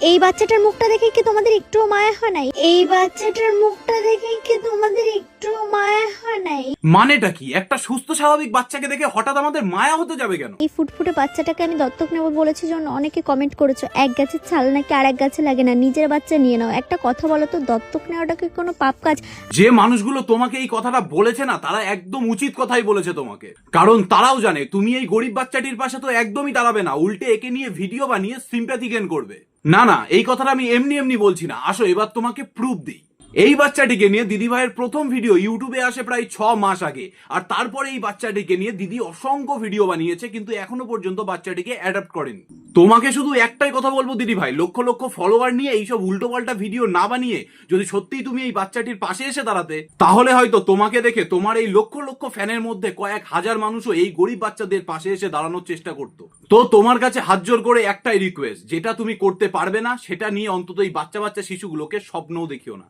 এই বাচ্চাটার মুখটা দেখে কি তোমাদের একটুও মায়া হয় নাই? এই বাচ্চাটার মুখটা দেখে কি তোমাদের একটুও মায়া হয় নাই? মানেটা কি? একটা সুস্থ স্বাভাবিক বাচ্চাকে দেখে হঠাৎ আমাদের মায়া হতে যাবে কেন? এই ফুটফুটে বাচ্চাটাকে আমি দত্তক নেব বলেছি জন্য অনেকে কমেন্ট করেছো, এক গাছের ছাল নাকি আর এক গাছে লাগে না, নিজের বাচ্চা নিয়ে নাও। একটা কথা বলো তো, দত্তক নেওয়াটা কি কোনো পাপ কাজ? যে মানুষগুলো তোমাকে এই কথাটা বলেছে না, তারা একদম উচিত কথাই বলেছে তোমাকে। কারণ তারাও জানে তুমি এই গরিব বাচ্চাটির পাশে তো একদমই দাঁড়াবে না, উল্টে একে নিয়ে ভিডিও বানিয়ে সিম্প্যাথি গেইন করবে। না না, এই কথাটা আমি এমনি এমনি বলছি না, আসো এবার তোমাকে প্রুফ দিই। এই বাচ্চাটিকে নিয়ে দিদি ভাইয়ের প্রথম ভিডিও ইউটিউবে আসে প্রায় 6 মাস আগে, আর তারপরে এই বাচ্চাটিকে নিয়ে দিদি অসংখ্য ভিডিও বানিয়েছে, কিন্তু এখনো পর্যন্ত বাচ্চাটিকে অ্যাডাপ্ট করেনি। তোমাকে শুধু একটাই কথা বলবো দিদি ভাই, লক্ষ লক্ষ ফলোয়ার নিয়ে এইসব উল্টো পাল্টা ভিডিও না বানিয়ে যদি সত্যিই তুমি এই বাচ্চাটির পাশে এসে দাঁড়াতে, তাহলে হয়তো তোমাকে দেখে তোমার এই লক্ষ লক্ষ ফ্যানের মধ্যে কয়েক হাজার মানুষও এই গরিব বাচ্চাদের পাশে এসে দাঁড়ানোর চেষ্টা করতো। তো তোমার কাছে হাত জোর করে একটাই রিকোয়েস্ট, যেটা তুমি করতে পারবে না সেটা নিয়ে অন্তত এই বাচ্চা বাচ্চা শিশুগুলোকে স্বপ্নও দেখিও না।